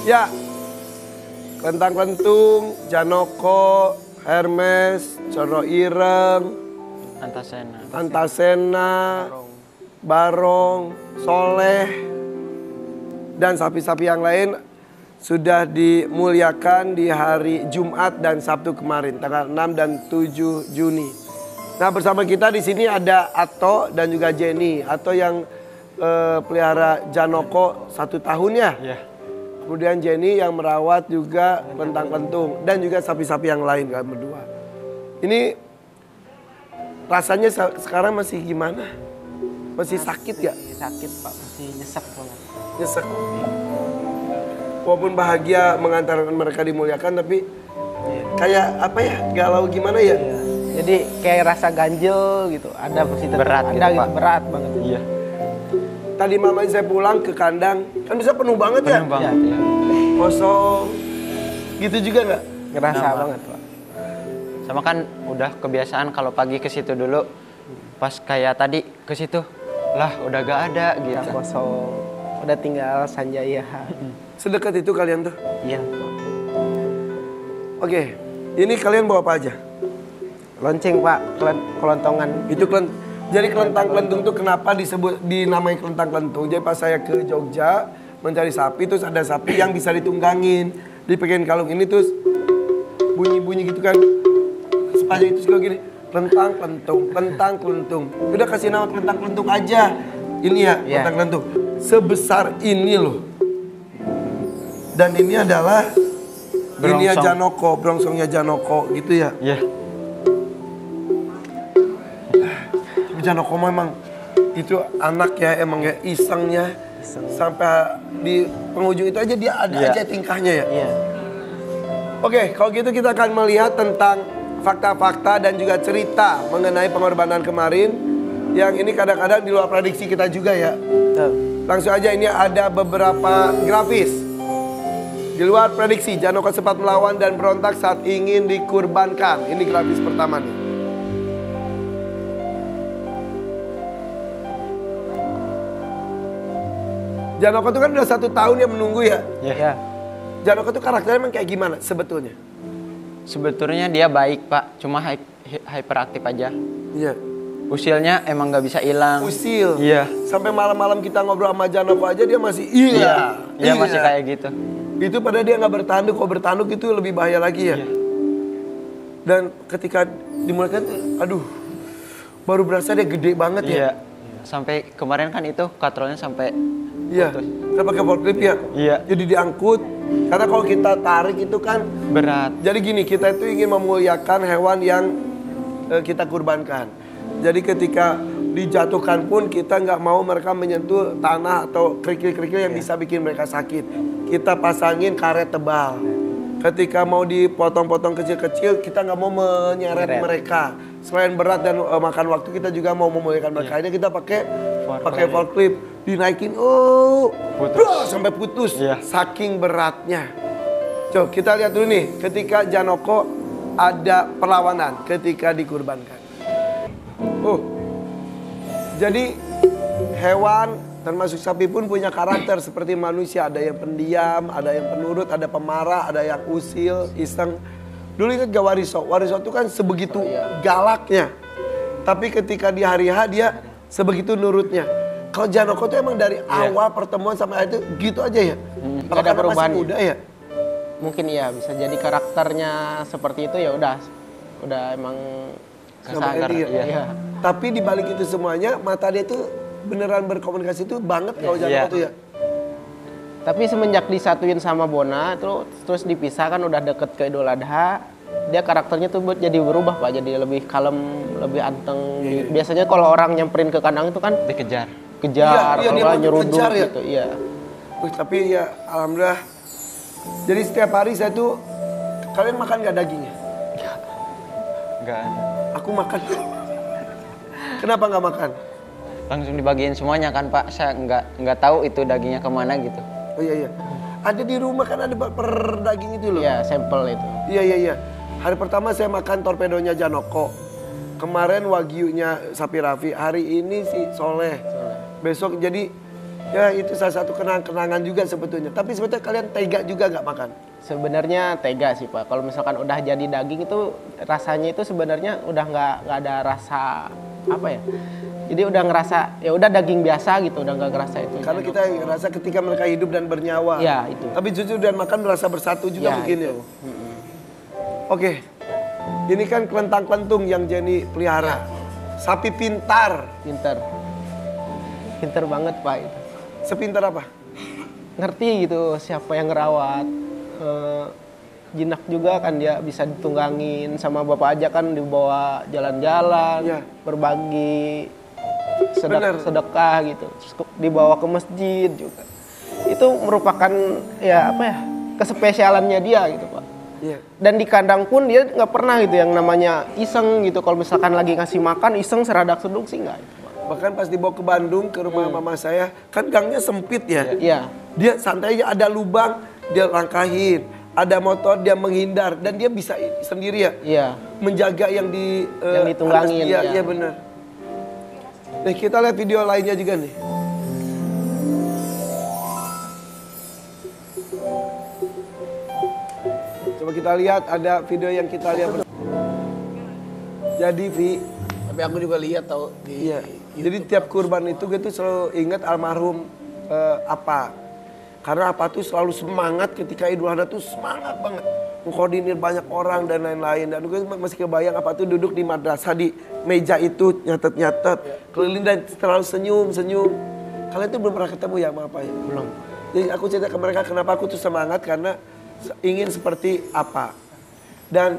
Ya, Kelentang Kentung, Janoko, Hermes, Coro Ireng, Antasena, Barong, Soleh, dan sapi-sapi yang lain sudah dimuliakan di hari Jumat dan Sabtu kemarin, tanggal 6 dan 7 Juni. Nah, bersama kita di sini ada Ato dan juga Jenny. Ato yang pelihara Janoko 1 tahun ya. Iya. Kemudian Jenny yang merawat juga Kelentang Kentung dan juga sapi-sapi yang lain kan berdua. Ini rasanya sekarang masih gimana? Masih sakit ya? Sakit Pak, masih nyesek banget. Nyesek. Walaupun bahagia mengantarkan mereka dimuliakan, tapi kayak apa ya? Galau gimana ya? Jadi kayak rasa ganjel gitu. Ada masih tetap Berat ada gitu, gitu, Pak. berat banget. Iya. Tadi malam saya pulang ke kandang, kan bisa penuh banget ya? Penuh banget ya. Kosong. Gitu juga nggak? Ngerasa Sama. banget Pak. Sama kan udah kebiasaan kalau pagi ke situ dulu. Pas kayak tadi ke situ, lah udah gak ada gitu. Udah kosong. Udah tinggal Sanjaya. Sedekat itu kalian tuh? Iya. Oke, ini kalian bawa apa aja? Lonceng Pak, kelontongan. Itu jadi Kelentang Kentung tuh kenapa dinamai Kelentang Kentung? Jadi pas saya ke Jogja mencari sapi, terus ada sapi yang bisa ditunggangin, dipegang kalung ini terus bunyi-bunyi gitu kan. Sepanjang itu juga gini, Kelentang Kentung, Kelentang Kentung. Udah kasih nama Kelentang Kentung aja. Ini ya, Kelentang Kentung. Sebesar ini loh. Dan ini adalah ini ya Janoko, brongsongnya Janoko gitu ya. Iya. Janoko memang itu anak ya, emang ya isengnya. Sampai di penghujung itu aja dia ada aja tingkahnya ya. Iya. Oke, kalau gitu kita akan melihat tentang fakta-fakta dan juga cerita mengenai pengorbanan kemarin. Yang ini kadang-kadang di luar prediksi kita juga ya. Langsung aja, ini ada beberapa grafis. Di luar prediksi, Janoko sempat melawan dan berontak saat ingin dikurbankan. Ini grafis pertama nih. Janoko itu kan udah 1 tahun ya menunggu ya. Iya. Janoko itu karakternya emang kayak gimana sebetulnya? Sebetulnya dia baik Pak, cuma hyperaktif aja. Iya. Usilnya emang nggak bisa hilang. Usil. Iya. Sampai malam-malam kita ngobrol sama Janoko aja dia masih iya. Iya masih kayak gitu. Itu padahal dia nggak bertanduk, kalau bertanduk itu lebih bahaya lagi ya. Iya. Dan ketika dimulaikan, aduh, baru berasa dia gede banget ya. Iya. Sampai kemarin kan itu katrolnya sampai Iya. Kita pakai forklift ya. Iya. Jadi diangkut. Karena kalau kita tarik itu kan berat. Jadi gini, kita itu ingin memuliakan hewan yang kita kurbankan. Jadi ketika dijatuhkan pun kita nggak mau mereka menyentuh tanah atau kerikil-kerikil yang bisa bikin mereka sakit. Kita pasangin karet tebal. Ketika mau dipotong-potong kecil-kecil, kita nggak mau menyeret mereka. Selain berat dan makan waktu, kita juga mau memuliakan mereka. Ini kita pakai forklift, dinaikin, sampai putus, saking beratnya. Coba kita lihat dulu nih, ketika Janoko ada perlawanan, ketika dikurbankan. Jadi hewan termasuk sapi pun punya karakter seperti manusia. Ada yang pendiam, ada yang penurut, ada pemarah, ada yang usil, iseng. Dulu ingat gak Wariso? Wariso itu kan sebegitu galaknya. Tapi ketika di hari H dia sebegitu nurutnya. Kalau Janoko itu emang dari awal pertemuan sampai akhir itu gitu aja ya? Gak ada perubahan. Masih muda ya? Mungkin iya, bisa jadi karakternya seperti itu ya udah emang Sama kasar. Iya. Tapi di balik itu semuanya, mata dia tuh beneran berkomunikasi itu banget kalau Janoko tuh ya. Tapi semenjak disatuin sama Bona, terus dipisah kan udah deket ke Idul Adha, dia karakternya tuh jadi berubah Pak, jadi lebih kalem, lebih anteng. Biasanya kalau orang nyamperin ke kandang itu kan Dikejar. kalau nyeruduk kejar ya? gitu. Iya. Tapi ya alhamdulillah. Jadi setiap hari saya tuh, kalian makan gak dagingnya? Enggak ada. Aku makan. Kenapa nggak makan? Langsung dibagiin semuanya kan Pak. Saya nggak tahu itu dagingnya kemana gitu. Oh iya. Ada di rumah kan ada per daging itu loh. Iya, sampel itu. Iya. Hari pertama saya makan torpedonya Janoko. Kemarin wagyunya sapi Raffi. Hari ini si Soleh. Besok jadi Ya itu salah satu kenangan juga sebetulnya. Tapi sebetulnya kalian tega juga nggak makan? Sebenarnya tega sih Pak. Kalau misalkan udah jadi daging itu rasanya itu sebenarnya udah nggak ada rasa apa ya. Jadi udah ngerasa ya udah daging biasa gitu, udah nggak ngerasa itu. Karena kita ngerasa ketika mereka hidup dan bernyawa. Ya itu. Tapi jujur dan makan merasa bersatu juga Ya, mungkin itu. ya. Oke, ini kan kelentang-kelentung yang Jenny pelihara. Sapi pintar. Pinter banget Pak itu. Sepintar apa? Ngerti gitu siapa yang ngerawat. Jinak juga kan dia bisa ditunggangin sama bapak aja kan dibawa jalan-jalan, Ya. berbagi Bener. sedekah gitu. Terus dibawa ke masjid juga. Itu merupakan ya apa ya kespesialannya dia gitu Pak. Iya. Dan di kandang pun dia nggak pernah gitu yang namanya iseng gitu. Kalau misalkan lagi ngasih makan iseng seradak seduk sih nggak. Gitu, Pak. Bahkan pas dibawa ke Bandung ke rumah mama saya, kan gangnya sempit ya. Iya. Dia santai aja, ada lubang dia langkahin, ada motor dia menghindar dan dia bisa sendiri ya Iya. menjaga yang di Yang ditunggangin, Iya, ya. iya benar. Nah, kita lihat video lainnya juga nih. Coba kita lihat ada video yang kita lihat. Jadi Vi, Tapi aku juga lihat tau di iya. Jadi tiap kurban itu gue tuh selalu ingat almarhum apa. Karena apa tuh selalu semangat ketika Idul Adha tuh semangat banget. Mengkoordinir banyak orang dan lain-lain. Dan gue masih kebayang apa tuh duduk di madrasah di meja itu nyatet-nyatet. Keliling dan terlalu senyum-senyum. Kalian tuh belum pernah ketemu ya sama apa ya? Belum. Jadi aku cerita ke mereka kenapa aku tuh semangat karena ingin seperti apa. Dan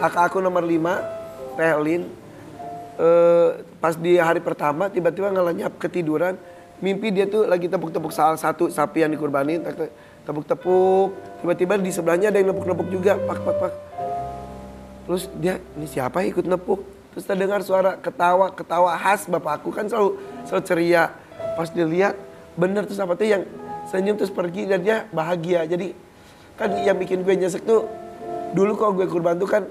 kakak aku nomor 5, Tehlin, pas di hari pertama tiba-tiba ngelenyap ketiduran. Mimpi dia tuh lagi tepuk-tepuk salah satu sapi yang dikurbanin, tepuk-tepuk. Tiba-tiba di sebelahnya ada yang nepuk-nepuk juga, pak. Terus dia, ini siapa yang ikut nepuk? Terus terdengar suara ketawa khas bapak aku kan selalu ceria. Pas dilihat, bener tuh apa tuh yang senyum terus pergi dan dia bahagia. Jadi kan yang bikin gue nyesek tuh, dulu kalau gue kurban tuh kan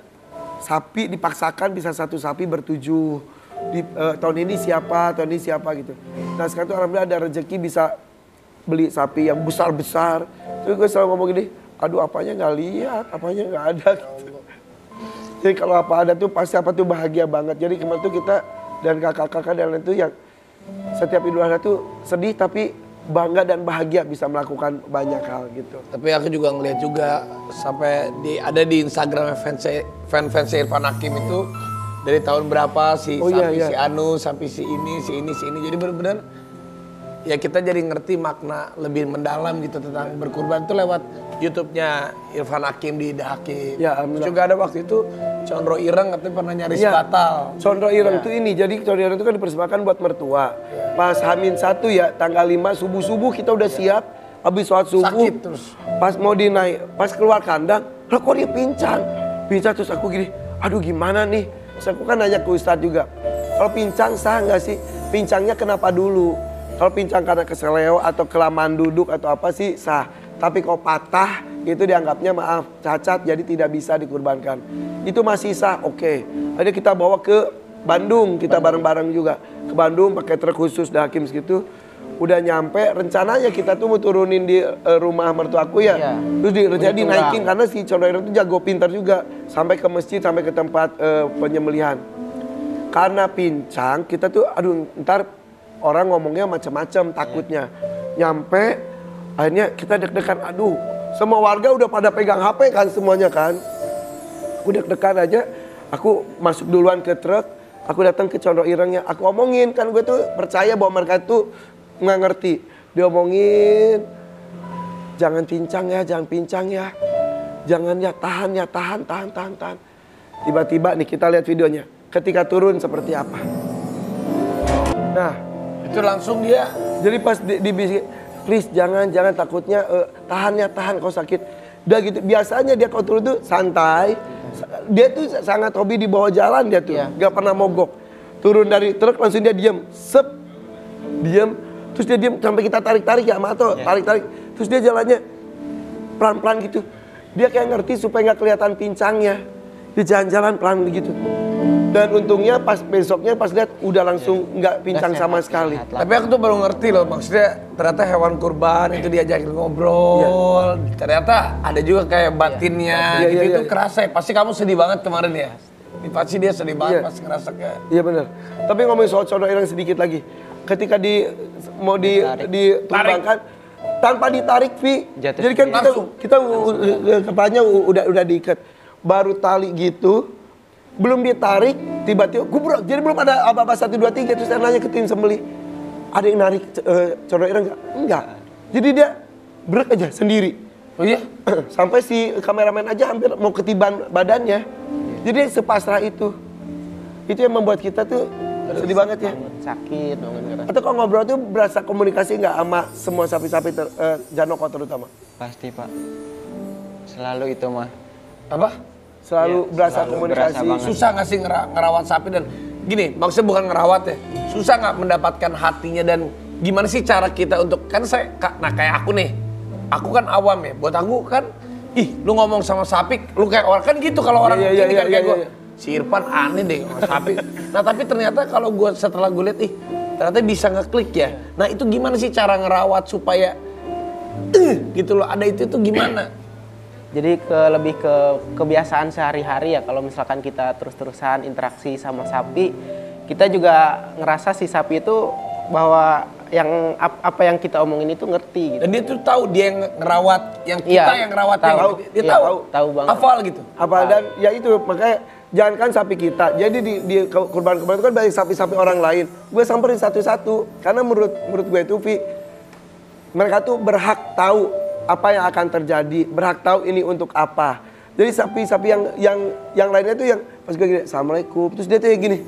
sapi dipaksakan bisa satu sapi bertujuh. Tahun ini siapa gitu. Nah sekarang tuh alhamdulillah ada rezeki bisa beli sapi yang besar-besar. Terus gue selalu ngomong gini, aduh apanya nggak lihat, apanya nggak ada gitu. Jadi kalau apa ada tuh pasti apa tuh bahagia banget. Jadi kemarin tuh kita dan kakak-kakak dan lain tuh yang setiap Idul Adha tuh sedih tapi bangga dan bahagia bisa melakukan banyak hal gitu. Tapi aku juga ngeliat juga sampai ada di Instagram fans Irfan Hakim itu dari tahun berapa si si Anu sampai si ini. Jadi benar-benar ya kita jadi ngerti makna lebih mendalam gitu tentang berkurban itu lewat YouTube-nya Irfan Hakim di The Hakim. Ya, Terus juga ada waktu itu Condro Ireng katanya pernah nyaris batal. Condro Ireng tuh ini, jadi Condro Ireng itu kan dipersembahkan buat mertua. Pas H-1 ya, tanggal 5 subuh-subuh kita udah siap, habis sholat subuh. Sakit terus. Pas mau dinaik, pas keluar kandang, lah kok dia pincang. Pincang terus aku gini, aduh gimana nih? Terus aku kan nanya ke Ustadz juga, kalau pincang sah nggak sih? Pincangnya kenapa dulu? Kalau pincang karena keseleo atau kelamaan duduk atau apa sih sah. Tapi kalau patah itu dianggapnya maaf cacat jadi tidak bisa dikurbankan. Itu masih sah, oke. Jadi kita bawa ke Bandung, kita bareng-bareng juga. Ke Bandung pakai truk khusus The Hakim segitu. Udah nyampe rencananya kita tuh mau turunin di rumah mertua aku ya. Iya. Terus rencananya dinaikin karena si Condro Ireng itu jago pintar juga. Sampai ke masjid, sampai ke tempat penyembelihan. Karena pincang kita tuh aduh ntar orang ngomongnya macam-macam takutnya. Nyampe akhirnya kita deg-degan, aduh semua warga udah pada pegang HP kan semuanya kan. Aku deg-degan aja, aku masuk duluan ke truk, aku datang ke Condro Irengnya, aku omongin kan gue tuh percaya bahwa mereka tuh nggak ngerti. Diomongin, jangan pincang ya, jangan pincang ya. Jangan ya, tahan. Tiba-tiba nih kita lihat videonya, ketika turun seperti apa. Nah, Itu langsung dia jadi pas dibisik, please jangan takutnya tahan kau sakit. Udah gitu biasanya dia kalau turun tuh santai. Dia tuh sangat hobi di bawah jalan dia tuh, Iya. nggak pernah mogok. Turun dari truk langsung dia diem, diem. Terus dia diem sampai kita tarik ya Mato, tarik. Terus dia jalannya pelan-pelan gitu. Dia kayak ngerti supaya nggak kelihatan pincangnya. Dia jalan-jalan pelan gitu. Dan untungnya pas besoknya pas lihat udah langsung nggak pincang sama sekali. Tapi aku tuh baru ngerti loh, maksudnya ternyata hewan kurban itu diajakin ngobrol. Ternyata ada juga kayak batinnya gitu, itu kerasa ya. Pasti kamu sedih banget kemarin ya. Pasti dia sedih banget pas ngerasa kayak. Iya benar. Tapi ngomongin soal Condro Ireng sedikit lagi. Ketika mau ditumbangkan tanpa ditarik, Vi. Jadi kan kita kepalanya udah diikat. Baru tali gitu. Belum ditarik, tiba-tiba gubrok. Jadi belum ada apa-apa 1, 2, 3. Terus saya nanya ke tim sembelih, ada yang narik Condro Ireng nggak? Enggak. Jadi dia brek aja sendiri. Oh iya? Sampai si kameramen aja hampir mau ketiban badannya. Jadi sepasrah itu. Itu yang membuat kita tuh sedih banget ya. Sakit banget ngerasa. Atau kalau ngobrol tuh berasa komunikasi nggak sama semua sapi-sapi Janoko terutama? Pasti Pak. Selalu itu mah. Apa? Selalu berasa komunikasi. berasa Susah nggak sih ngerawat sapi dan gini, maksudnya bukan ngerawat ya. Susah nggak mendapatkan hatinya dan gimana sih cara kita untuk kan nah kayak aku nih, aku kan awam ya. Buat aku kan, lu ngomong sama sapi, lu kayak orang kan gitu kalau orang ini kan kayak gue. Si Irfan aneh deh sama sapi. Nah tapi ternyata kalau gue setelah gue lihat, ternyata bisa ngeklik ya. Nah itu gimana sih cara ngerawat supaya gitu loh, ada itu gimana? Jadi lebih ke kebiasaan sehari-hari ya. Kalau misalkan kita terus-terusan interaksi sama sapi, kita juga ngerasa si sapi itu bahwa yang apa yang kita omongin itu ngerti gitu. Dan dia tuh tahu dia yang ngerawat, yang kita yang ngerawat dia tahu banget. hafal gitu. Apa dan ya itu makanya jangankan sapi kita. Jadi di kurban-kurban itu kan banyak sapi-sapi orang lain. Gue samperin satu-satu karena menurut gue itu mereka tuh berhak tahu apa yang akan terjadi, berhak tahu ini untuk apa. Jadi sapi-sapi yang lainnya tuh yang pas gue gini, Assalamualaikum, terus dia tuh yang gini,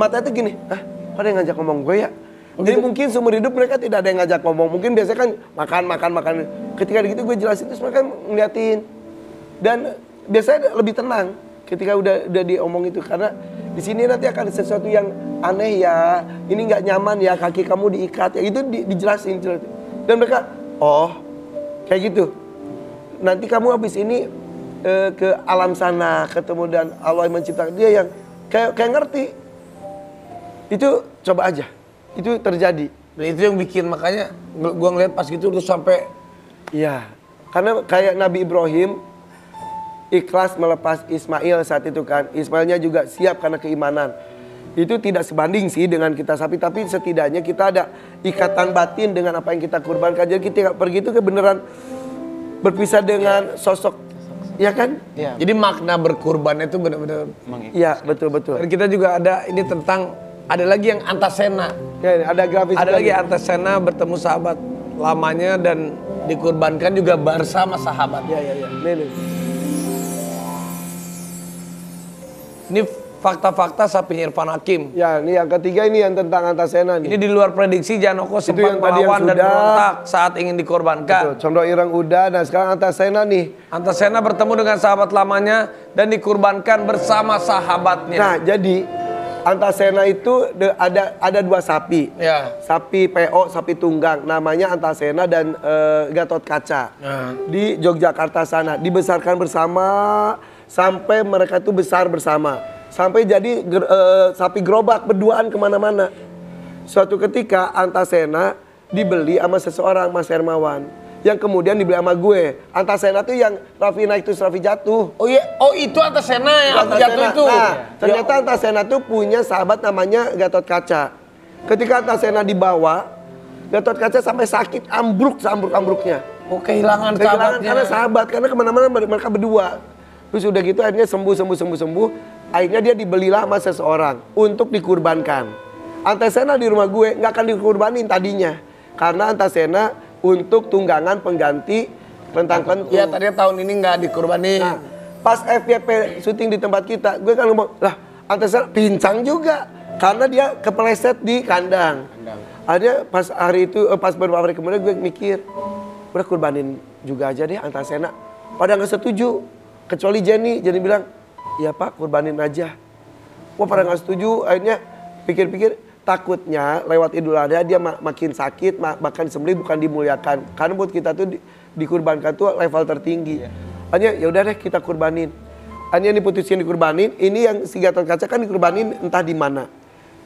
matanya tuh gini, kok ada yang ngajak ngomong gue ya? Jadi mungkin seumur hidup mereka tidak ada yang ngajak ngomong, mungkin biasanya kan makan. Ketika gitu gue jelasin terus mereka ngeliatin, dan biasanya lebih tenang ketika udah diomong itu karena di sini nanti akan sesuatu yang aneh ya, ini nggak nyaman ya, kaki kamu diikat ya, itu dijelasin. Dan mereka, oh. Kayak gitu. Nanti kamu habis ini ke alam sana ketemu dan Allah yang menciptakan dia yang kayak ngerti. Itu coba aja. Itu terjadi. Dan itu yang bikin makanya gua ngeliat pas gitu terus sampai iya. Karena kayak Nabi Ibrahim ikhlas melepas Ismail saat itu kan. Ismailnya juga siap karena keimanan. Itu tidak sebanding sih dengan kita sapi, tapi setidaknya kita ada ikatan batin dengan apa yang kita kurbankan. Jadi kita pergi itu beneran berpisah dengan sosok, ya kan? Ya. Jadi makna berkurban itu benar-benar. Iya, betul. Dan kita juga ada ini tentang, ada lagi yang Antasena. Ya, ada grafis. Ada lagi Antasena bertemu sahabat lamanya dan dikurbankan juga bersama sahabat. Iya. Ini fakta-fakta sapinya Irfan Hakim. Ya, ini yang ketiga ini yang tentang Antasena nih. Ini di luar prediksi Janoko sempat melawan dan berontak saat ingin dikorbankan. Betul, Condro Ireng udah, nah sekarang Antasena nih. Antasena bertemu dengan sahabat lamanya dan dikurbankan bersama sahabatnya. Nah, jadi Antasena itu ada dua sapi. Ya. Sapi PO, sapi tunggang. Namanya Antasena dan Gatot Kaca. Di Yogyakarta sana. Dibesarkan bersama sampai mereka tuh besar bersama. Sampai jadi sapi gerobak berduaan kemana-mana. Suatu ketika Antasena dibeli sama seseorang, Mas Hermawan. Yang kemudian dibeli sama gue. Antasena tuh yang Raffi naik terus Raffi jatuh. Oh iya, oh itu Antasena yang jatuh itu. Nah, ternyata Antasena tuh punya sahabat namanya Gatot Kaca. Ketika Antasena dibawa, Gatot Kaca sampai sakit, ambruknya. Oh kehilangan sahabatnya. Karena sahabat, karena kemana-mana mereka berdua. Terus udah gitu akhirnya sembuh. Akhirnya dia dibelilah sama seseorang untuk dikurbankan. Antasena di rumah gue nggak akan dikurbanin tadinya. Karena Antasena untuk tunggangan pengganti rentang kentung. Iya tadinya tahun ini nggak dikurbanin. Nah, pas FYP syuting di tempat kita, gue kan ngomong, lah Antasena pincang juga. Karena dia kepleset di kandang. Akhirnya pas hari itu, pas beberapa hari kemudian gue mikir, udah kurbanin juga aja deh Antasena. Pada nggak setuju, kecuali Jenny bilang, iya Pak, kurbanin aja. Wah pada nggak setuju, akhirnya pikir-pikir takutnya lewat Idul Adha dia makin sakit, bahkan disembelih bukan dimuliakan. Karena buat kita tuh dikurbankan tuh level tertinggi. Akhirnya ya udah deh kita kurbanin. hanya diputusin dikurbanin. Ini yang si Gatot Kaca kan dikurbanin entah di mana.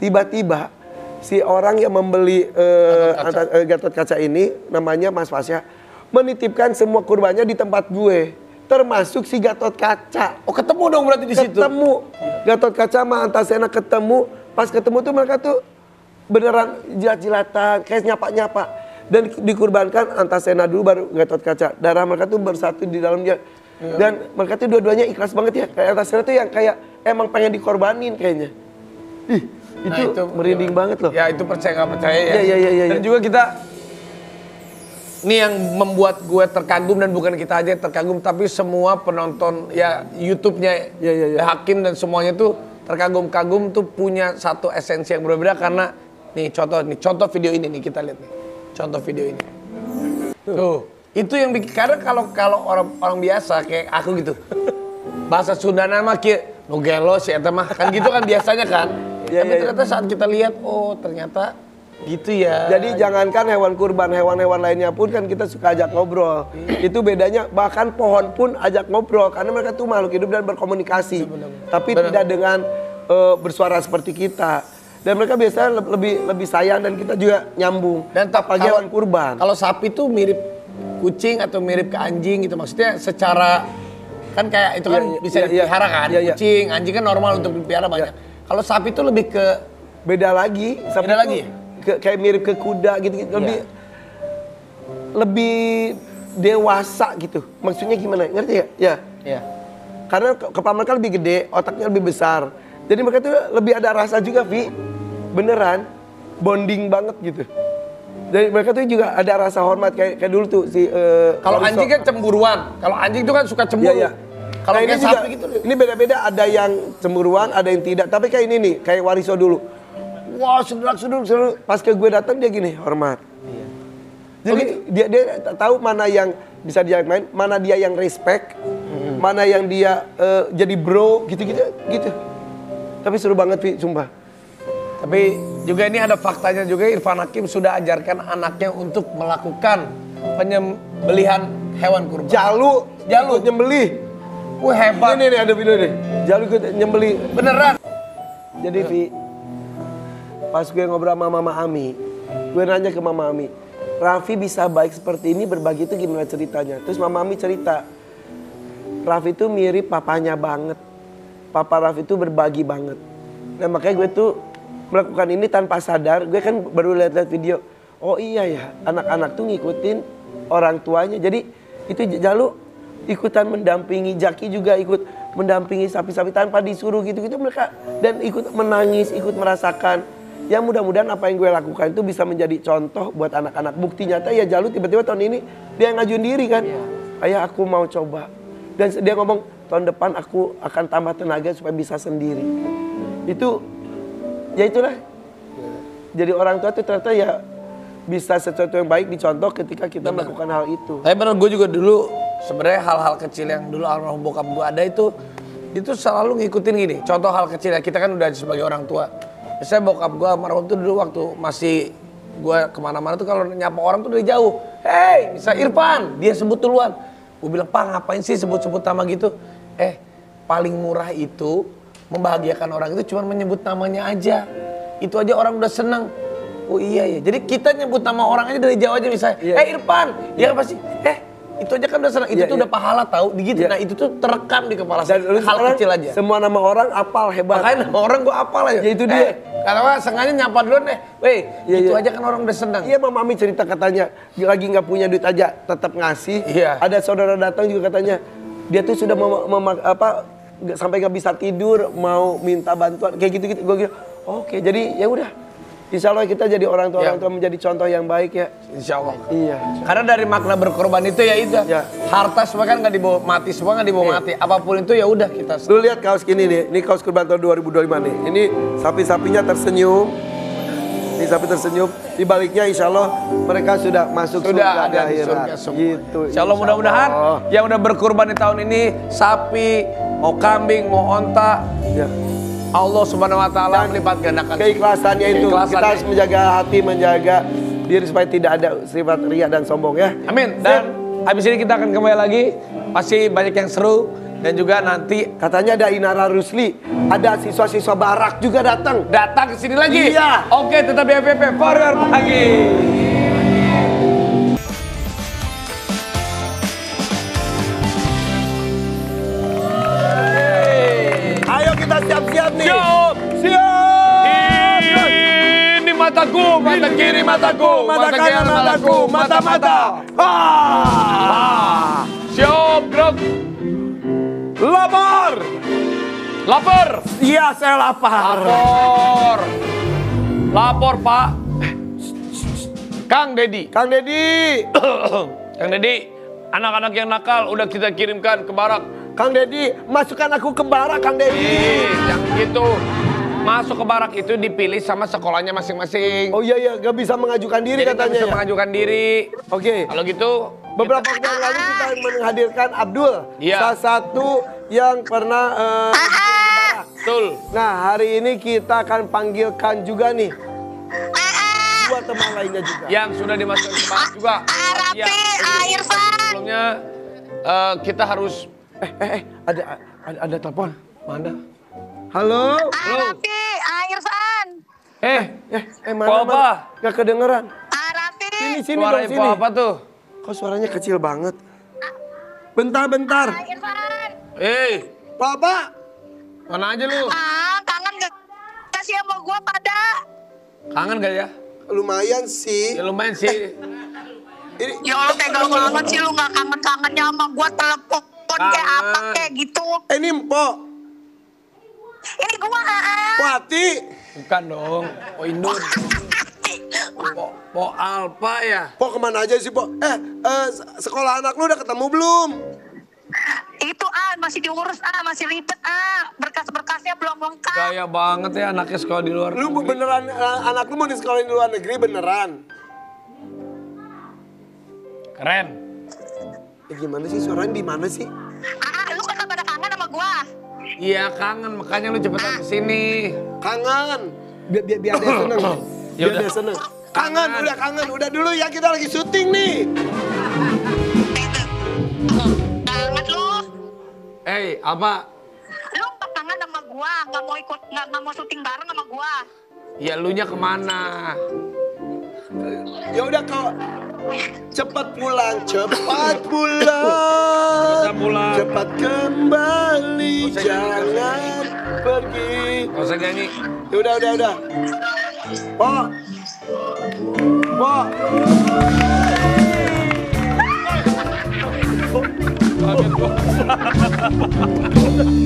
Tiba-tiba si orang yang membeli Gatot Kaca ini, namanya Mas Fasya, menitipkan semua kurbannya di tempat gue, termasuk si Gatot Kaca. Oh, ketemu dong berarti di situ. Ketemu Gatot Kaca sama Antasena ketemu. Pas ketemu tuh mereka tuh beneran jilat-jilatan, kayak nyapa-nyapa. Dan dikurbankan Antasena dulu baru Gatot Kaca. Darah mereka tuh bersatu di dalamnya. Dan mereka tuh dua-duanya ikhlas banget ya. Kayak Antasena tuh yang kayak emang pengen dikorbanin kayaknya. Ih, itu merinding banget loh. Ya itu percaya nggak percaya ya. Iya. Dan juga kita, ini yang membuat gue terkagum dan bukan kita aja yang terkagum, tapi semua penonton ya YouTube-nya Hakim dan semuanya tuh terkagum-kagum tuh punya satu esensi yang berbeda karena nih contoh video ini nih kita lihat nih. Contoh video ini. Tuh, itu yang bikin karena kalau orang biasa kayak aku gitu. Bahasa Sundana mah kieu nu gelo si eta mah kan gitu kan biasanya kan. Tapi ternyata saat kita lihat oh ternyata gitu ya. Jadi jangankan hewan kurban, hewan-hewan lainnya pun kan kita suka ajak ngobrol. Itu bedanya, bahkan pohon pun ajak ngobrol karena mereka tuh makhluk hidup dan berkomunikasi. Tapi tidak dengan bersuara seperti kita. Dan mereka biasanya lebih sayang dan kita juga nyambung. Dan apalagi hewan kurban. Kalau sapi tuh mirip kucing atau mirip ke anjing gitu, maksudnya secara kan kayak itu kan bisa dipelihara kan. Kucing, anjing kan normal untuk dipelihara banyak. Kalau sapi tuh lebih ke beda lagi. Sapi beda lagi. Kayak mirip ke kuda gitu, lebih dewasa gitu. Maksudnya gimana? Ngerti ya? Iya. Karena kepala mereka lebih gede, otaknya lebih besar. Jadi mereka tuh lebih ada rasa juga, Vi. Beneran bonding banget gitu. Jadi mereka tuh juga ada rasa hormat kayak dulu tuh si kalau anjing kan cemburuan. Kalau anjing tuh kan suka cemburu. Iya. Kalau ini kayak juga, sapi gitu. ini beda-beda, ada yang cemburuan, ada yang tidak. Tapi kayak ini nih, kayak Wariso dulu. Wah, sudut. Pas ke gue datang dia gini, hormat. Iya. Jadi dia tahu mana yang bisa dia main, mana dia yang respect, mana yang dia jadi bro, gitu. Tapi seru banget, Vi, sumpah. Tapi juga ini ada faktanya juga, Irfan Hakim sudah ajarkan anaknya untuk melakukan penyembelihan hewan kurban. Jalu nyembelih. Wah, hebat. Ini nih ada video nih. Jalu ikut nyembelih. Beneran. Jadi, Vi, pas gue ngobrol sama Mama Ami, gue nanya ke Mama Ami, Raffi bisa baik seperti ini, berbagi itu gimana ceritanya? Terus Mama Ami cerita, Raffi itu mirip papanya banget. Papa Raffi itu berbagi banget. Nah makanya gue tuh melakukan ini tanpa sadar. Gue kan baru lihat video. Oh iya ya, anak-anak tuh ngikutin orang tuanya. Jadi itu Jalu ikutan mendampingi, Jaki juga ikut mendampingi sapi-sapi tanpa disuruh gitu-gitu mereka. Dan ikut menangis, ikut merasakan. Ya mudah-mudahan apa yang gue lakukan itu bisa menjadi contoh buat anak-anak. Bukti nyata ya Jalu tiba-tiba tahun ini dia ngajuin diri kan. Ayah aku mau coba. Dan dia ngomong tahun depan aku akan tambah tenaga supaya bisa sendiri. Itu ya itulah. Jadi orang tua itu ternyata ya bisa sesuatu yang baik dicontoh ketika kita melakukan hal itu. Tapi benar gue juga dulu sebenarnya hal-hal kecil yang dulu almarhum bokap gue ada itu selalu ngikutin gini. Contoh hal kecil ya, kita kan udah sebagai orang tua. Biasanya bokap gue almarhum tuh dulu waktu masih gue kemana-mana tuh kalau nyapa orang tuh dari jauh. Hey, bisa Irfan, dia sebut duluan. Gue bilang, Pak ngapain sih sebut-sebut nama gitu? Paling murah itu membahagiakan orang itu cuma menyebut namanya aja. Itu aja orang udah seneng. Oh iya ya. Jadi kita nyebut nama orang aja dari jauh aja misalnya. Irfan. Ya pasti. Itu aja kan udah seneng. Itu tuh udah pahala tahu. Gitu. Nah itu tuh terekam di kepala saya. Hal kecil aja. Semua nama orang apal hebat. Makanya nama orang gue apal aja. Ya itu dia. Kalau sengaja nyapa duluan itu aja kan orang udah seneng. Iya Mama Ami cerita katanya. Lagi gak punya duit aja tetap ngasih. Iya. Ada saudara datang juga katanya. Dia tuh sudah sampai gak bisa tidur, mau minta bantuan kayak gitu-gitu. Gue kira, oke, jadi ya udah. Insya Allah kita jadi orang tua menjadi contoh yang baik ya. Insya Allah. Iya. Karena dari makna berkorban itu ya itu. Ya. Harta semua kan nggak dibawa mati, semua nggak dibawa mati. Apapun itu ya udah kita. Lu lihat kaos gini nih, ini kaos kurban tahun 2025 nih. Ini sapi-sapinya tersenyum. Ini sapi tersenyum. Di baliknya Insya Allah mereka sudah masuk surga ada di surga semua. Gitu. Insya Allah mudah-mudahan yang udah berkorban di tahun ini sapi, mau kambing, mau onta. Ya. Allah Subhanahu wa taala melipat gandakan keikhlasannya itu. Kita harus menjaga hati, menjaga diri supaya tidak ada sifat riya dan sombong ya. Amin. Dan habis ini kita akan kembali lagi. Pasti banyak yang seru. Dan juga nanti katanya ada Inara Rusli, ada siswa-siswa barak juga datang. datang ke sini lagi. Iya. Oke, tetap di FVP Warrior Pagi. Ayo kita siap-siap nih. Siap. Siap. Ini mataku, mata kiri mataku, Mata kanan mataku, mata-mata. Ah. Siap, gerak. Lapar. Lapar. Iya, saya lapar. Lapor. Lapor, Pak. Kang Dedi. Kang Dedi. Kang Dedi, anak-anak yang nakal udah kita kirimkan ke barak. Kang Dedi, masukkan aku ke barak, Kang Dedi. Yang gitu. Masuk ke barak itu dipilih sama sekolahnya masing-masing. Oh iya iya, gak bisa mengajukan diri Jadi nggak katanya bisa ya. mengajukan diri. Oke. Kalau gitu, Beberapa waktu yang lalu kita menghadirkan Abdul, Iya. salah satu yang pernah masuk ke barak. betul. Nah, hari ini kita akan panggilkan juga nih dua teman lainnya juga. Yang sudah dimasukkan ke barak juga. Iya. Sebelumnya kita harus Ada telepon. Mana? Halo? Arafi, Irfan. Mana? Apa? Mana? Gak kedengeran. Arafi. Sini suara dong, info sini. apa tuh? Kok suaranya kecil banget? Bentar. Irfan. Papa. Mana aja lu? Kangen gak sih sama gua pada? Kangen gak ya? Lumayan sih. Ya lumayan sih. Ya Allah tega banget sih lu gak kangen-kangennya sama gua telepon kayak apa kayak gitu. Ini Mpok. Ini gua Wati. Bukan dong. Po Indun. Po Alpa ya? Pok kemana aja sih, Pok? Sekolah anak lu udah ketemu belum? Itu masih diurus masih ribet berkas-berkasnya belum lengkap. Gaya banget ya anaknya sekolah di luar Lu negeri. beneran, anak lu mau di sekolah di luar negeri beneran? Keren. Gimana sih, suaranya di mana sih? Lu kan pada kangen sama gua. Iya kangen, makanya lu cepetan kesini. Kangen. Biar dia seneng. Ya Biar udah. dia seneng. Kangen, udah kangen. Udah dulu ya, kita lagi syuting nih. Kangen lu. Apa? Lu gak kangen sama gua, gak mau ikut, gak mau syuting bareng sama gua. Ya elunya kemana? Ya udah kau cepat pulang. Cepat pulang. Cepat kembali, Gak usah jangan nyanyi. pergi. Gak usah nyanyi. Ya udah. Pok.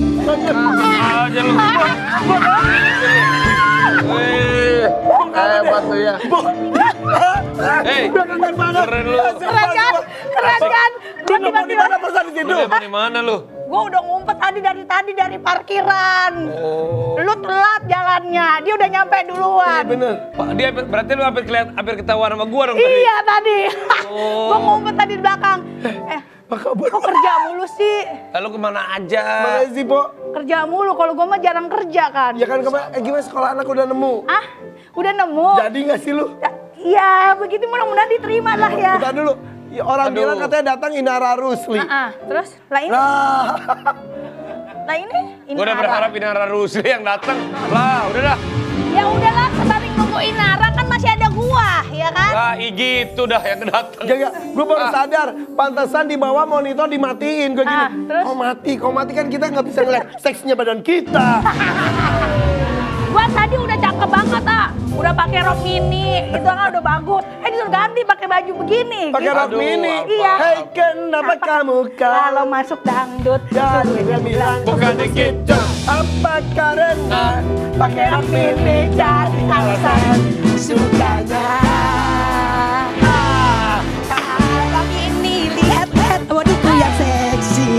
Aja lu. Hebat lu ya. Udah kangen banget. Keren lu. Keren kan? Dia Lu mau di mana pesan di situ? Lu di mana lu? Gue udah ngumpet tadi dari parkiran. Oh. Lu telat jalannya, dia udah nyampe duluan. Bener. Pak, dia berarti lu hampir ketahuan sama gua dong tadi. Iya tadi. Oh. Gue ngumpet tadi di belakang. Kok kerja mulu sih? Lalu kemana aja? Mana sih, Pok? Kerja mulu, kalau gue mah jarang kerja kan. Ya kan gimana sekolah anak udah nemu? Udah nemu? Jadi nggak sih lu? Ya begitu mudah-mudahan diterima lah ya. Bentar dulu. Ya, orang Aduh. bilang katanya datang Inara Rusli. Terus? Lah ini? Nah, Lah ini? Gua udah berharap Inara Rusli yang datang. Lah, udah dah. Ya udahlah, sembari nunggu Inara kan masih ada gua, ya kan? Lah, gitu dah yang datang. Gak, gue baru sadar, pantesan di bawah monitor dimatiin. Gue gini, Terus? kok mati kan kita nggak bisa ngeliat seksnya badan kita. Gua tadi udah cakep banget, udah pakai rok mini, itu kan udah bagus. Disuruh ganti pakai baju begini. Pakai gitu. rok mini. Iya. Hei, kenapa kamu Kalau masuk dangdut, dan dia bilang Bukan dikit. apa karena pakai rok mini cari alasan sukanya. Rok ini lihat, waduhku yang seksi.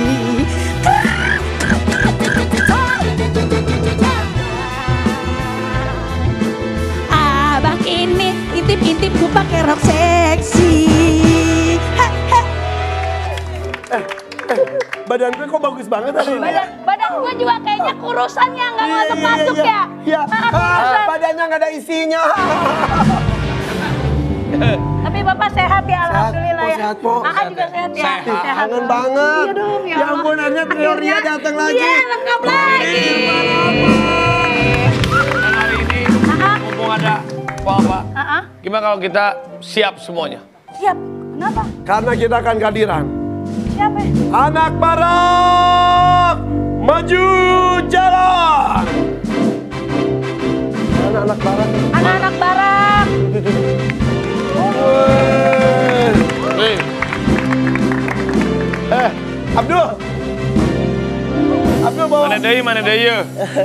Abang ini intip-intip ku pakai rok seksi. badan gue kok bagus banget hari ini. Badan gue juga kayaknya kurusannya nggak masuk ya. Iya, Kurusan. badannya nggak ada isinya. Tapi Bapak Bapak sehat ya, alhamdulillah Po, ya. sehat, Po. Aa juga sehat ya. Sehat. Kangen banget. Iya dong, ya Ya Allah. ampun, akhirnya trio Ria datang lagi. Iya, lengkap lagi. Dan hari ini mumpung ada Bapak, gimana kalau kita siap semuanya? Siap. Kenapa? Karena kita akan kehadiran. Siapa? Anak Barak maju jalan. Anak Barak. Anak-anak Barak. Nih, Abdul. Abdul bawa mana dia?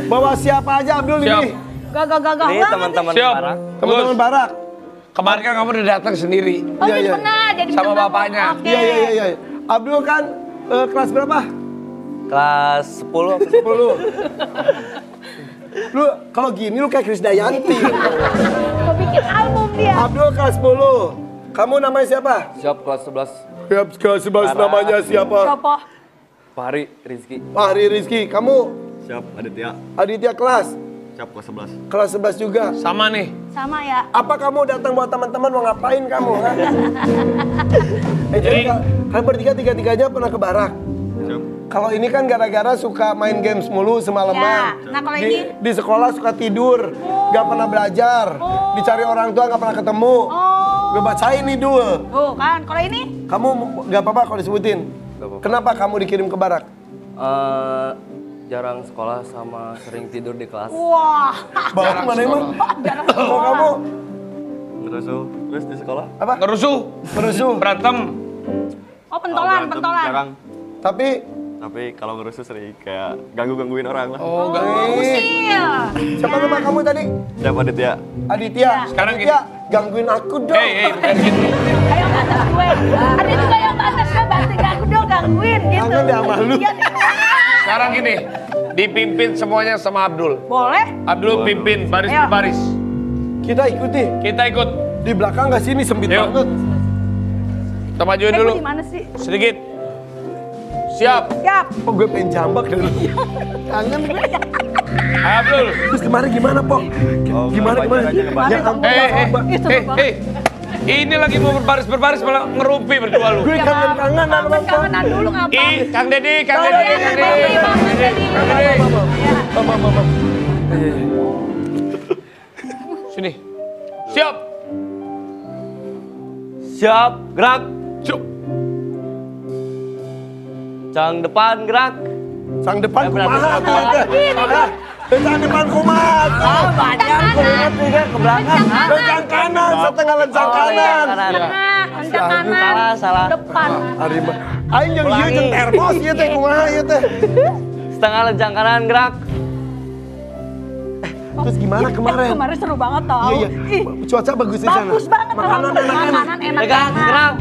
bawa siapa aja Abdul Siap. ini? Gagah Ini teman-teman Siap. Barak. Teman-teman Gus, Barak. kemarin kan kamu udah datang sendiri. Oh Iya, jadi iya. pernah jadi Sama bintang tamu. bapaknya. Oke. Iya. Abdul kan kelas berapa? Kelas 10 apa 10. Lu kalau gini lu kayak Krisdayanti. Mau bikin album dia. Abdul kelas 10. Kamu namanya siapa? Siap kelas 11. Siap kelas 11 namanya siapa? Siapa? Fahri Rizky. Fahri Rizky. Kamu Siap Aditya. Aditya kelas? Siap kelas 11. Kelas 11 juga. Sama nih. Sama ya. Apa kamu datang buat teman-teman mau ngapain kamu? Ha? Jadi kalian bertiga tiga-tiganya pernah ke Barak. Siap. Kalau ini kan gara-gara suka main games mulu semalaman. Ya. Nah, kalau di, ini? di sekolah suka tidur, nggak pernah belajar, dicari orang tua nggak pernah ketemu. Gue bacain nih Dul. Tuh kan, kalau ini? Kamu nggak apa-apa kalau disebutin. Nggak apa-apa. Kenapa kamu dikirim ke Barak? Jarang sekolah sama sering tidur di kelas. Wah. Barak mana emang? Jarang Kalau sekolah. kamu Ngerusuh terus di sekolah. apa? Ngerusuh, Merusuh. berantem. Oh pentolan, Berantem pentolan. Jarang. Tapi Kalau ngerusuh sering kayak gangguin orang lah. Oh, enggak. Usil. siapa nama kamu tadi? Siap Aditya. Aditya. Sekarang Aditya, gangguin aku dong. Bukan gitu. Ayo batas gue. Ada juga yang batas gue, bantu aku dong gangguin gitu. Kangen deh sama lu. Iya, Sekarang gini, dipimpin semuanya sama Abdul. boleh? Abdul pimpin baris Ayo. per baris. Kita ikuti. Kita ikut. Di belakang nggak sini sempit Yuk. banget. Kita majuin dulu. Gimana sih? Sedikit. Siap. Siap. Oh gue pengen jambak dulu. Kangen gue. Ayo Abdul. Terus kemarin gimana, Po? Gimana? Ya ampun, Mbak. Ini lagi mau berbaris malah ngerupi berdua lu. Gue kangen-kangen sama Po. Kangenan dulu ngapa? Kang Deddy. Kang Deddy. Mama. Sini. Siap. Siap, gerak. Cuk. Cang depan gerak. Sang depan kumaha. Gini. Sang depan kumaha. Banyak Tiga ke belakang. Lencang kanan, setengah lencang kanan. Tengah, lencang kanan. Salah. Depan. Arima. Aing jeung ieu jeung termos ieu teh kumaha ieu teh. Setengah lencang kanan gerak. Terus gimana kemarin? Kemarin seru banget tau. Iya. Ih, Cuaca bagus di sana. bagus banget. Makanan enak-enak. Makanan enak Pegang, gerak.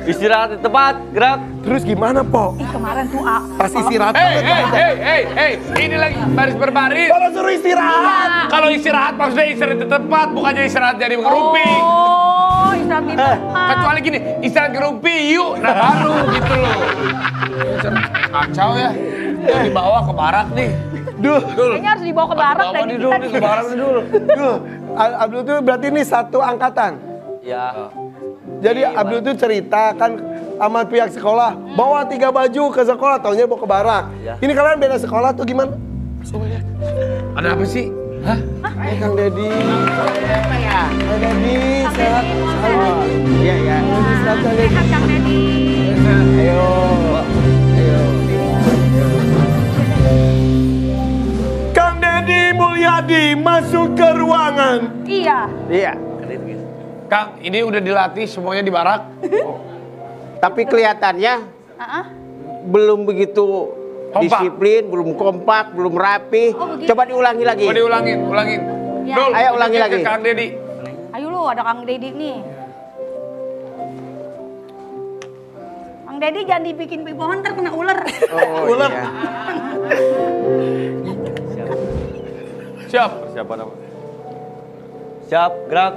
Istirahat di tempat gerak. Terus gimana, Po? Ih, kemarin tuh Pas istirahat Hei, banget kita. Ini lagi baris per baris. Kalau suruh istirahat. Kalau istirahat maksudnya istirahat di tempat, bukannya istirahat jadi ngerupi. Oh, istirahat di tempat. Kecuali gini, istirahat ngerupi yuk, nah baru gitu loh. Kacau ya. Dibawa ke barak nih. Duh, Kayaknya harus dibawa ke barak Bawa dan nih kita dulu, ke barak nih dulu. duh. Abdul tuh berarti ini satu angkatan. Ya. Jadi Abdul tuh cerita kan sama pihak sekolah, bawa 3 baju ke sekolah, taunya bawa ke barak. Ya. Ini kalian beda sekolah tuh gimana? Ada apa sih? Hah? Kang Deddy. Kang Deddy, sehat. Iya, iya. Sehat, Kang Deddy. sehat Kang Deddy. Ayo. Kang Deddy Mulyadi masuk ke ruangan. Iya. Iya. Kang, ini udah dilatih semuanya di barak. Tapi kelihatannya Heeh. belum begitu Kompak. disiplin, belum kompak, belum rapi. Oh, begitu. Coba diulangi lagi. Coba diulangin. Ya. Dul, Ayo, ulangi tunjukin lagi. ke Kang Deddy. Ayo lu, ada Kang Deddy nih. Kang Deddy jangan dibikin pohon ntar kena ular. Oh, Ulang. iya. Siap. Persiapan apa? Siap, gerak.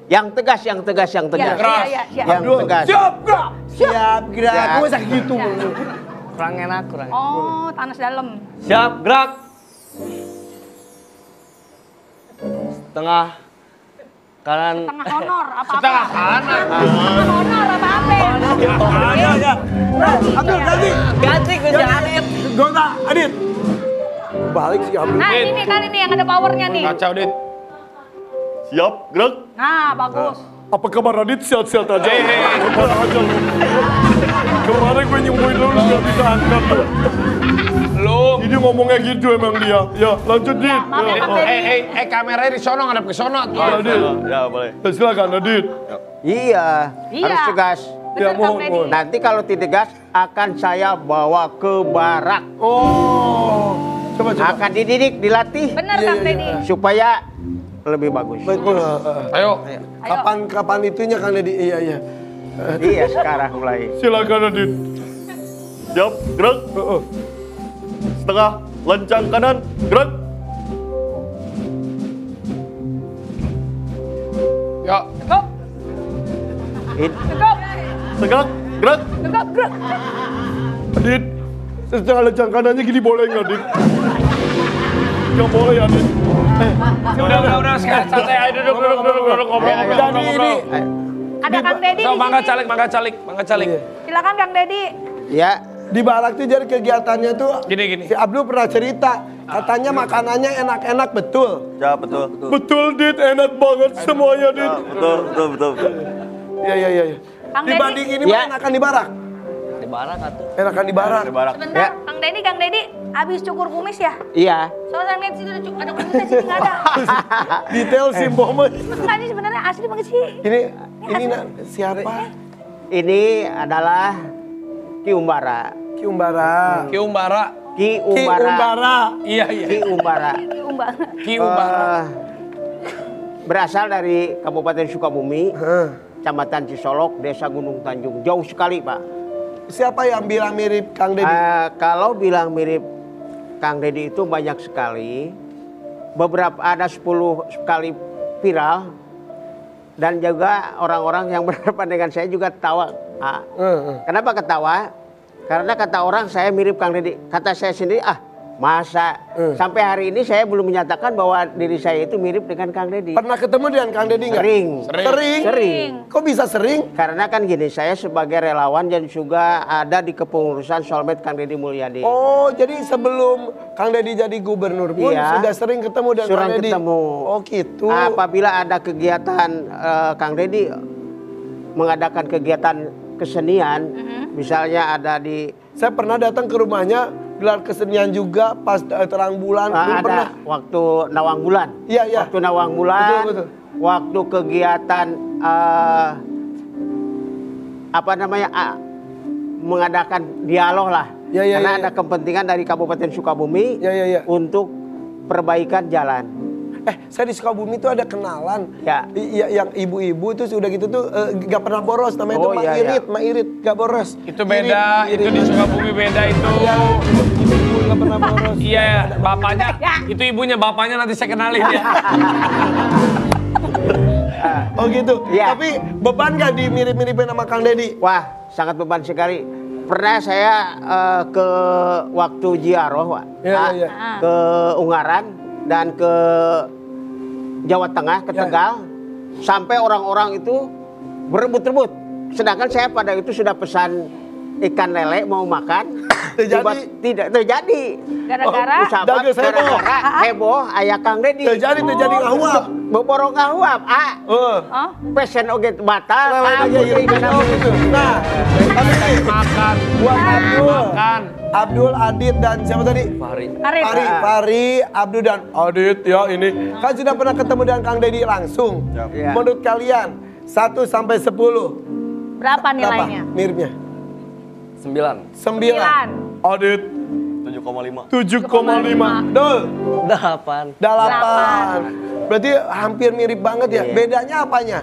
Yang tegas, yang tegas, yang tegas. Keras. Iya. Yang tegas. Siap, gerak. Siap, gerak. Siap. Gue sakit gitu. Kurang enak. Oh, tanah dalam. Siap, gerak. Setengah Kanan. Setengah honor apa-apa. Setengah kanan. Setengah honor apa-apa. Ya. Abdul ganti. Ganti ke Adit. Gonta, Adit. Balik sih Abdul. Nah ini nih kan ini yang ada powernya nih. Kacau, Dit. Siap, gerak. Nah bagus. Apa kabar Adit? Sehat-sehat aja. Hei. Aja. Kemarin gue nyembuhin lu gak bisa angkat tuh. Lu. Ini ngomongnya gitu emang dia. Ya lanjut Dit. Maaf ya, Kang Deddy. Kameranya di sono, ngadep ke sono tuh. Adit. Ya, boleh. Silakan Adit. Iya, Iya. harus tegas. Ya, Bener Kang mohon, Deddy. mohon. Nanti kalau tidak tegas akan saya bawa ke barak. Oh. Coba. Akan dididik, dilatih Bener Iya, Kang iya, Deddy. supaya lebih bagus. Baik, Ayo. kapan itunya Kang Deddy? Iya. Iya, sekarang mulai. Silakan Adit. Siap, gerak. Setengah, lencang kanan, gerak. Ya. Cukup, It- cukup, Tegak, gerak. cukup, gerak. Adit, setengah lencang kanannya gini boleh nggak Adit? Nggak boleh Adit. Udah, sekarang santai aja duduk, ngobrol. Jadi ini Ada Kang Deddy So, di mangga sini. calik. Silakan Kang Deddy. Ya, di barak tuh jadi kegiatannya tuh Gini. si Abdul pernah cerita katanya makanannya enak-enak betul. Ya, betul. Betul Dit, enak banget semuanya Dit. Ya, betul. Iya. Kang Dibanding Deddy. ini Ya. mah enakan di barak. Di barak atuh. Enakan di barak. Di barak. Sebentar, Ya. Kang Deddy, habis cukur kumis ya? iya. Soalnya lihat sini ada ada kumisnya sini nggak ada. Detail sih Bohmet. Enggak ini sebenarnya asli banget sih. Ini siapa? Ini adalah Ki Umbara. Ki Umbara. Ki Umbara. Iya. Ki Umbara. Umbang. Ki Umbara. Berasal dari Kabupaten Sukabumi, Kecamatan Cisolok, Desa Gunung Tanjung. Jauh sekali, Pak. Siapa yang bilang mirip Kang Deddy? Kalau bilang mirip Kang Deddy itu banyak sekali. Beberapa ada 10 kali viral. Dan juga orang-orang yang berhadapan dengan saya juga ketawa. Kenapa ketawa? Karena kata orang saya mirip Kang Deddy. Kata saya sendiri, masa? Sampai hari ini saya belum menyatakan bahwa diri saya itu mirip dengan Kang Deddy. Pernah ketemu dengan Kang Deddy nggak? Sering. Sering. Kok bisa sering? Karena kan gini, saya sebagai relawan dan juga ada di kepengurusan Solmed Kang Deddy Mulyadi. Oh, jadi sebelum Kang Deddy jadi gubernur pun Iya. sudah sering ketemu dengan Sering Kang Deddy? ketemu. Oh gitu. Apabila ada kegiatan Kang Deddy mengadakan kegiatan kesenian, misalnya ada di Saya pernah datang ke rumahnya gelar kesenian juga pas terang bulan. Belum ada pernah. waktu Nawang Bulan. Iya. Waktu Nawang Bulan, Betul. waktu kegiatan mengadakan dialog lah. Ya, Karena ya. ada kepentingan dari Kabupaten Sukabumi Ya. untuk perbaikan jalan. Saya di Sukabumi tuh ada kenalan. Ya. Yang ibu-ibu tuh sudah gitu tuh gak pernah boros. Namanya Oh, tuh iya, Mak Irit, gak boros. Itu beda, Irit. itu di Sukabumi beda itu. Ibu-ibu gak pernah boros. Iya, bapaknya. Itu ibunya, bapaknya nanti saya kenalin ya. Oh gitu. Iya. Tapi beban gak dimirip-miripin sama Kang Deddy? Wah, sangat beban sekali. Pernah saya ke waktu ziarah, Pak. Iya. Ke Ungaran dan ke Jawa Tengah, ke Tegal. Sampai orang-orang itu berebut-rebut. Sedangkan saya pada itu sudah pesan ikan lele mau makan. Tidak terjadi. Gara-gara Gara-gara heboh ayah Kang Deddy. Terjadi ngahuap. Beborong ngahuap. Pesen oge batal. Nah, tapi nih, Makan. buat Makan. Abdul, Adit, dan siapa tadi? Fahri, Abdul, dan Adit ya ini. Kan sudah pernah ketemu dengan Kang Deddy langsung. Ya. Menurut kalian, 1 sampai 10. Berapa nilainya? Miripnya? 9. 9. Adit 7,5. 7,5. Dul 8. 8. Berarti hampir mirip banget ya. Bedanya apanya?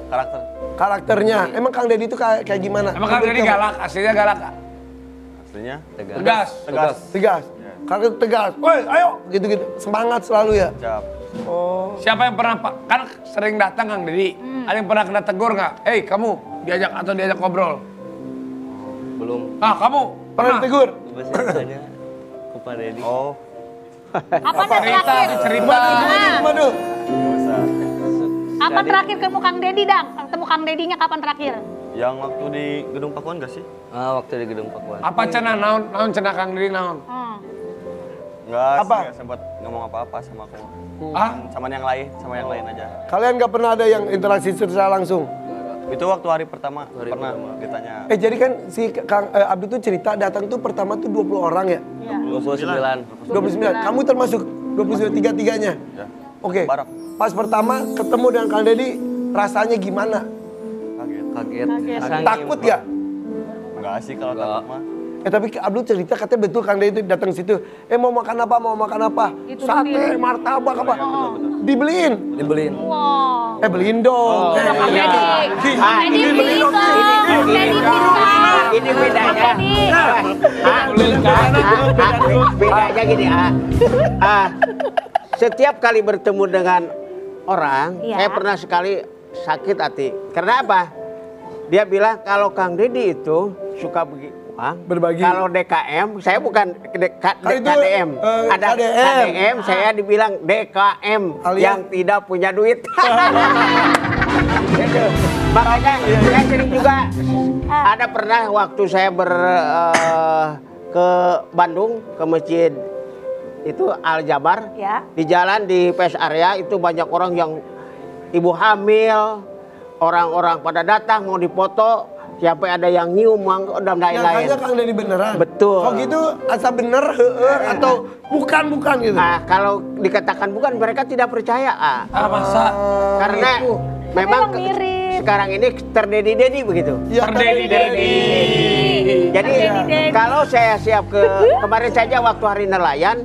Karakter. Karakternya. Emang Kang Deddy itu kayak gimana? Emang Kang Deddy galak, aslinya galak. Aslinya Tegas. Tegas. Karakter tegas. Woi, ayo. Gitu-gitu. Semangat selalu ya. Siap. Oh. Siapa yang pernah, kan sering datang Kang Deddy. Ada yang pernah kena tegur nggak? Hei kamu, diajak ngobrol. Belum. Kamu Pernah ditegur? Bahasanya ke Pak Deddy. Oh. Apa nih terakhir? cerita. Gimana? Apa Kapan terakhir ketemu Kang Dedi, Dang? Ketemu Kang Dedinya kapan terakhir? Yang waktu di Gedung Pakuan gak sih? Waktu di Gedung Pakuan. Apa cenah naon cenah Kang Dedi naon? Enggak, Apa? nggak sempat ngomong apa-apa sama aku. Ah? Sama yang lain aja. Kalian nggak pernah ada yang interaksi secara langsung? Itu waktu hari pertama pernah ditanya. Jadi kan si Kang Abdul tuh cerita datang tuh pertama tuh 20 orang ya? 29. 29. Kamu termasuk 29 tiga-tiganya? Ya. Oke. Barak. Pas pertama ketemu dengan Kang Dedi, rasanya gimana? Kaget. Takut ya? Enggak sih kalau takut mah. Tapi Abdul cerita katanya betul Kang Dedi datang situ. Mau makan apa? Itu Sate, sendiri. martabak apa? Dibeliin. Wow. Beliin dong. Kang Dedi. Kang Dedi beli dong. Kang Dedi bisa. Ini bedanya. Kang Dedi. Bedanya gini, setiap kali bertemu dengan orang, Iya. saya pernah sekali sakit hati. Karena apa? Dia bilang kalau Kang Dedi itu suka Berbagi. Kalau DKM, saya bukan itu, KDM. Ada KDM. KDM, saya dibilang DKM Alias? yang tidak punya duit. Gitu. Makanya saya sering juga ada pernah waktu saya ke Bandung ke masjid itu Al Jabar, Ya. di jalan di PS area itu banyak orang yang ibu hamil, orang-orang pada datang mau dipoto. Sampai ada yang nyium, dan lain-lain. Kayaknya Kang Dedi beneran. Betul. Kok gitu asa bener atau bukan gitu? Kalau dikatakan bukan, mereka tidak percaya. Masa? Karena memang mirip. sekarang ini terdedi-dedi begitu. Ya, Terdedi-dedi. Jadi Terdedi-dedi. kalau saya siap kemarin saja waktu hari nelayan,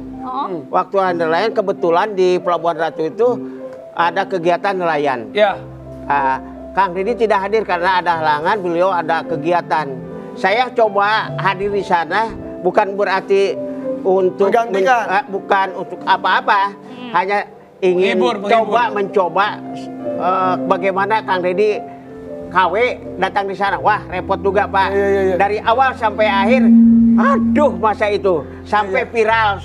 waktu hari nelayan kebetulan di Pelabuhan Ratu itu ada kegiatan nelayan. Ya. Kang Dedi tidak hadir karena ada halangan, beliau ada kegiatan. Saya coba hadir di sana bukan berarti untuk menggantikan, bukan untuk apa-apa, hanya ingin mencoba bagaimana Kang Dedi KW datang di sana. Wah, repot juga, Pak. Iya. Dari awal sampai akhir, aduh masa itu sampai viral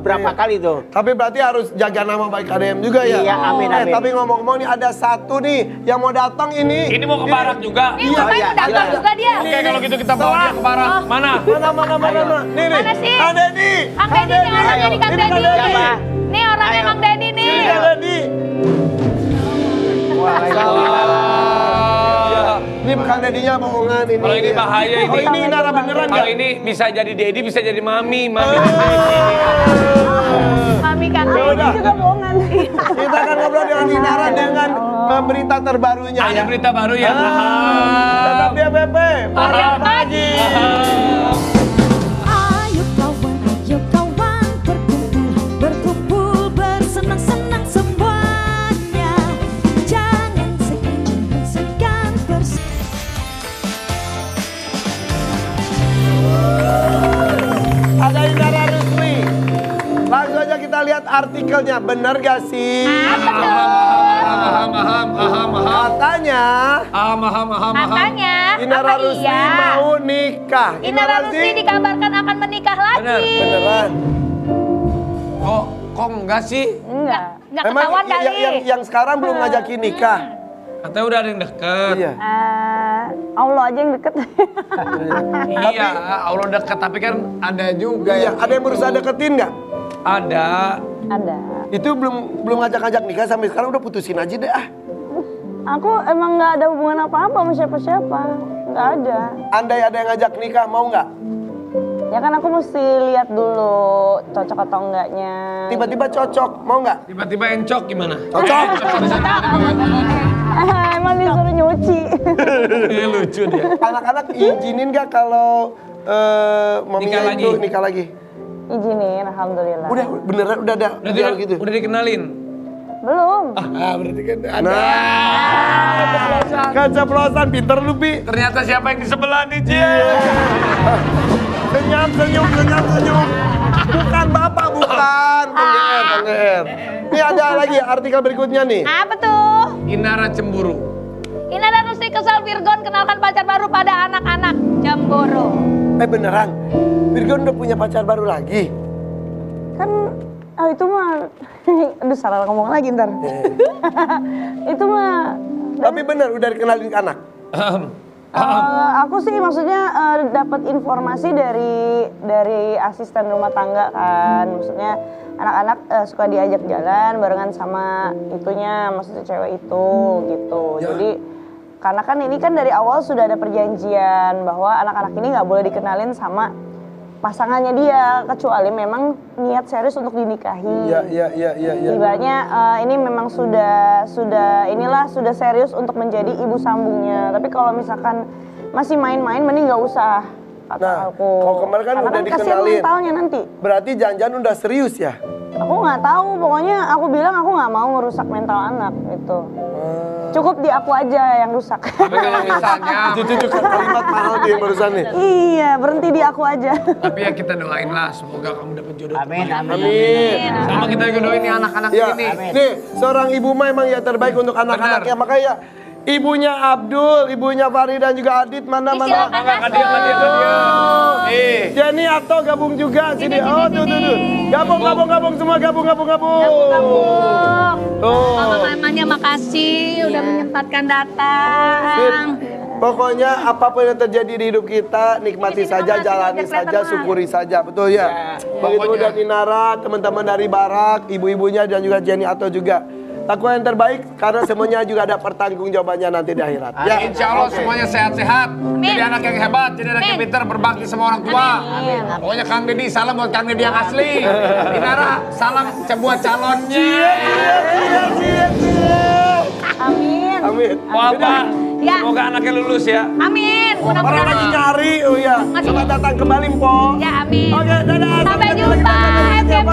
berapa kali tuh. Tapi berarti harus jaga nama baik KDM juga ya? Iya, amin. Tapi ngomong-ngomong nih ada satu nih yang mau datang ini. Ini mau ke barak juga. Nih, ngapain mau datang juga dia? Oke, kalau gitu kita bawa dia ke barak. Mana? Mana? Nih. Mana sih? Kang Dedi. Kang Dedi, yang ada jadi Kang Ini Dedi. Kang Dedi. Nih orangnya Kang Dedi nih. Kang Dedi. Ini Kang Dedinya bohongan ini. Kalau ini bahaya ini. Oh, ini Inara beneran Kalau nggak? ini bisa jadi Dedi, bisa jadi Mami. Mami Kang Ya Dedi udah. juga bohongan. Kita akan ngobrol dengan Inara dengan berita terbarunya. Ada berita baru ya. Tetap di FVP. Para pagi. Ayo kawan, berkumpul, bersenang-senang semuanya. Jangan segan Ada Inara Rusli. Langsung aja kita lihat artikelnya. Bener gak sih? Katanya Katanya, Inara apa Rusli iya? mau nikah. Inara Rusli dikabarkan akan menikah lagi. Beneran. Kok enggak sih? Enggak Emang ketahuan kali. yang sekarang belum ngajakin nikah. Katanya udah ada yang deket. Iya. Allah aja yang deket. Iya, Allah deket. Tapi kan ada juga Iya, yang ada yang berusaha deketin nggak? ada. Ada. Itu belum ngajak-ngajak nikah sampai sekarang udah putusin aja deh. Aku emang nggak ada hubungan apa-apa sama siapa-siapa. Nggak ada. Andai ada yang ngajak nikah mau nggak? Ya kan aku mesti lihat dulu cocok atau enggaknya. Tiba-tiba cocok mau nggak? Tiba-tiba encok gimana? Cocok. Emang disuruh nyuci. Lucu dia. Anak-anak izinin nggak kalau maminya Nikah itu lagi? nikah lagi? Izinin, alhamdulillah. Udah beneran udah ada Berarti dialog gitu. udah dikenalin. Belum. Berarti kan ada. Nah, keceplosan pinter lu Pi. Ternyata siapa yang di sebelah nih, Cie? Senyum. Bukan bapak, bukan. Pengen. Ini ada lagi artikel berikutnya nih. Apa tuh? Inara cemburu. Inara Rusli kesal Virgon kenalkan pacar baru pada anak-anak. Jamboro. Beneran? Virgon udah punya pacar baru lagi? Kan Oh itu mah, aduh salah ngomong lagi ntar. Itu mah. Tapi benar udah dikenalin ke anak? Aku sih maksudnya dapat informasi dari asisten rumah tangga kan, maksudnya anak-anak suka diajak jalan barengan sama itunya, maksudnya cewek itu gitu. Jadi karena kan ini kan dari awal sudah ada perjanjian bahwa anak-anak ini nggak boleh dikenalin sama pasangannya dia kecuali memang niat serius untuk dinikahi. Iya. Ibaratnya ini memang sudah serius untuk menjadi ibu sambungnya. Tapi kalau misalkan masih main-main mending nggak usah kata aku. Kalau kemarin kan udah kasihan dikenalin. mentalnya nanti. Berarti jangan-jangan udah serius ya? Aku nggak tahu, pokoknya aku bilang aku nggak mau ngerusak mental anak gitu. Cukup di aku aja yang rusak. Tapi kalau misalnya itu kalimat mahal nih barusan nih. Iya, berhenti di aku aja. Tapi ya kita doain lah, semoga kamu dapat jodoh. Amin. Sama kita juga doain nih anak-anak Ya, ini. nih seorang ibu mah emang yang terbaik untuk anak-anaknya. Makanya ibunya Abdul, ibunya Fahri dan juga Adit mana. Jenny atau gabung juga sini. Oh tuh. Gabung semua gabung. Mama-mamanya makasih udah menyempatkan datang. Pokoknya apapun yang terjadi di hidup kita, nikmati saja, jalani saja, syukuri saja, betul ya? Begitu dari Nara, teman-teman dari Barak, ibu-ibunya dan juga Jenny atau juga. Lakukan yang terbaik karena semuanya juga ada pertanggungjawabannya nanti di akhirat. Ya, insya Allah semuanya sehat-sehat. Jadi anak yang hebat, jadi anak yang pintar, berbakti sama orang tua. Pokoknya Kang Deddy, salam buat Kang Deddy yang asli. Dinara, salam buat calonnya. Amin. Bapak, Ya. semoga anaknya lulus ya. Amin. Orang lagi nyari, oh ya. Selamat datang kembali, Po. Ya, amin. Oke, dadah. Sampai jumpa, FKP.